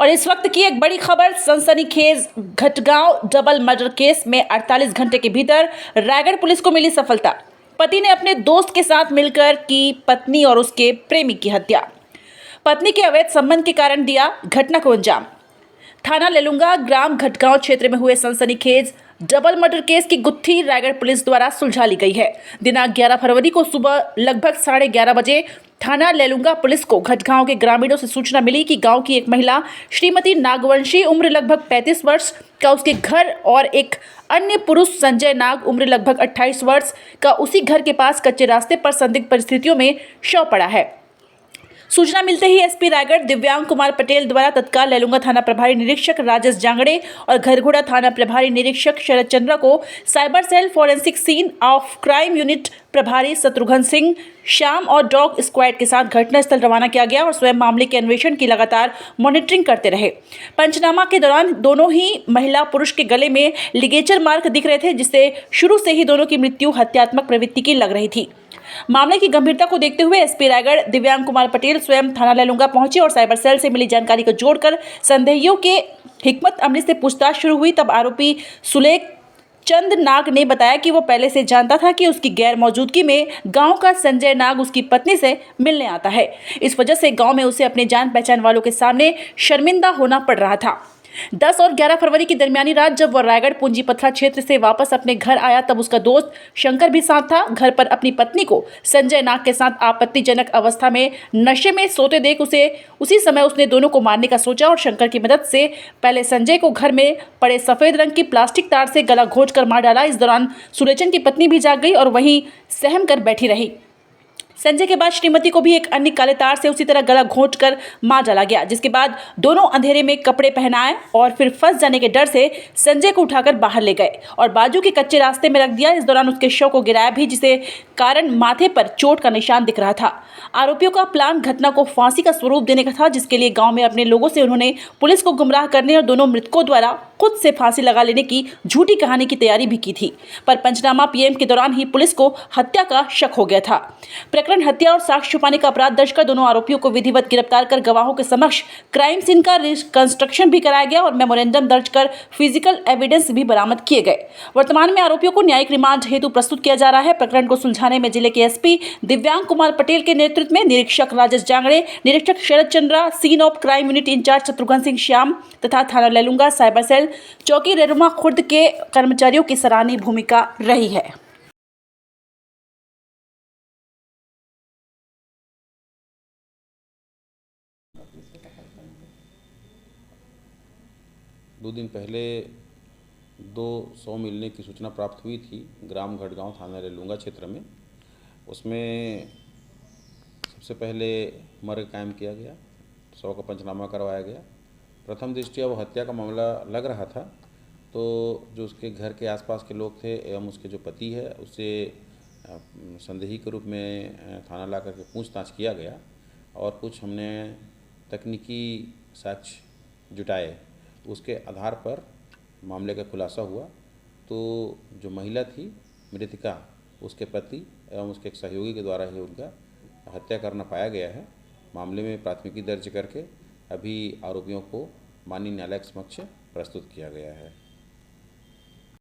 और इस वक्त की एक बड़ी खबर, सनसनीखेज घटगांव डबल मर्डर केस में 48 घंटे के भीतर रायगढ़ पुलिस को मिली सफलता। पति ने अपने दोस्त के साथ मिलकर की पत्नी और उसके प्रेमी की हत्या। पत्नी के अवैध संबंध के कारण दिया घटना को अंजाम। थाना लेलुंगा ग्राम घटगांव क्षेत्र में हुए सनसनीखेज डबल मर्डर केस की गुत्थी रायगढ़ पुलिस द्वारा सुलझा ली गई है। दिनांक 11 फरवरी को सुबह लगभग 11:30 बजे थाना लेलुंगा पुलिस को घटगांव के ग्रामीणों से सूचना मिली कि गांव की एक महिला श्रीमती नागवंशी उम्र लगभग 35 वर्ष का उसके घर और एक अन्य पुरुष संजय नाग उम्र लगभग 28 वर्ष का उसी घर के पास कच्चे रास्ते पर संदिग्ध परिस्थितियों में शव पड़ा है। सूचना मिलते ही एसपी रायगढ़ दिव्यांग कुमार पटेल द्वारा तत्काल लेलुंगा थाना प्रभारी निरीक्षक राजेश जांगड़े और घरघोड़ा थाना प्रभारी निरीक्षक शरद चंद्र को cyber cell forensic scene of crime unit प्रभारी शत्रुघ्न सिंह श्याम और डॉग स्क्वाड के साथ घटनास्थल रवाना किया गया और स्वयं मामले के अन्वेषण की लगातार मॉनिटरिंग करते रहे। पंचनामा के दौरान दोनों ही महिला पुरुष के गले में लिगेचर मार्क दिख रहे थे, जिससे शुरू से ही दोनों की मृत्यु हत्यात्मक प्रवृत्ति की लग रही थी। मामले की गंभीरता को देखते हुए एसपी रायगढ़ दिव्यांग कुमार पटेल स्वयं थाना लेलुंगा पहुंचे और साइबर सेल से मिली जानकारी को जोड़कर संदेहियों के हिकमत अमली से पूछताछ शुरू हुई। तब आरोपी सुलेख चंद नाग ने बताया कि वो पहले से जानता था कि उसकी गैर मौजूदगी में गांव का संजय नाग उसकी पत्नी से मिलने आता है। इस वजह से गांव में उसे अपने जान पहचान वालों के सामने शर्मिंदा होना पड़ रहा था। 10 और 11 फरवरी की दरमियानी रात जब वह रायगढ़ पूंजी पथरा क्षेत्र से वापस अपने घर आया, तब उसका दोस्त शंकर भी साथ था। घर पर अपनी पत्नी को संजय नाग के साथ आपत्तिजनक अवस्था में नशे में सोते देख उसी समय उसने दोनों को मारने का सोचा और शंकर की मदद से पहले संजय को घर में पड़े सफेद रंग की प्लास्टिक तार से गला घोंचकर मार डाला। इस दौरान सुलेचन की पत्नी भी जाग गई और वहीं सहम कर बैठी रही। संजय के बाद श्रीमती को भी एक अन्य काले तार से उसी तरह गला घोंचकर मार डाला गया, जिसके बाद दोनों अंधेरे में कपड़े पहनाए और फिर फंस जाने के डर से संजय को उठाकर बाहर ले गए और बाजू के कच्चे रास्ते में रख दिया। इस दौरान उसके शव को गिराया भी, जिसे कारण माथे पर चोट का निशान दिख रहा था। आरोपियों का प्लान घटना को फांसी का स्वरूप देने का था, जिसके लिए गांव में अपने लोगों से उन्होंने पुलिस को गुमराह करने और दोनों मृतकों द्वारा खुद से फांसी लगा लेने की झूठी कहानी की तैयारी भी की थी। पर पंचनामा पीएम के दौरान ही पुलिस को हत्या का शक हो गया था। प्रकरण हत्या और साक्ष्य छुपाने का अपराध दर्ज कर दोनों आरोपियों को विधिवत गिरफ्तार कर गवाहों के समक्ष क्राइम सीन का रिकंस्ट्रक्शन भी कराया गया और मेमोरेंडम दर्ज कर फिजिकल एविडेंस भी बरामद किए गए। वर्तमान में आरोपियों को न्यायिक रिमांड हेतु प्रस्तुत किया जा रहा है। प्रकरण को सुलझाने में जिले के एसपी दिव्यांग कुमार पटेल के नेतृत्व में निरीक्षक राजेश जांगड़े, निरीक्षक Sharad Chandra, scene of crime unit in charge Shatrughan Singh Shyam तथा थाना लेलुंगा साइबर सेल चौकी रेरुमा खुर्द के कर्मचारियों की सराहनीय भूमिका रही है। दो दिन पहले 200 मिलने की सूचना प्राप्त हुई थी ग्राम घटगांव थाना लेलुंगा क्षेत्र में। उसमें सबसे पहले मर्ग कायम किया गया, शव का पंचनामा करवाया गया। प्रथम दृष्टया वो हत्या का मामला लग रहा था, तो जो उसके घर के आसपास के लोग थे एवं उसके जो पति है उसे संदेही के रूप में थाना ला करके पूछताछ किया गया और कुछ हमने तकनीकी साक्ष्य जुटाए। उसके आधार पर मामले का खुलासा हुआ। तो जो महिला थी मृतिका, उसके पति एवं उसके एक सहयोगी के द्वारा ही उनका हत्या करना पाया गया है। मामले में प्राथमिकी दर्ज करके अभी आरोपियों को माननीय न्यायालय के समक्ष प्रस्तुत किया गया है।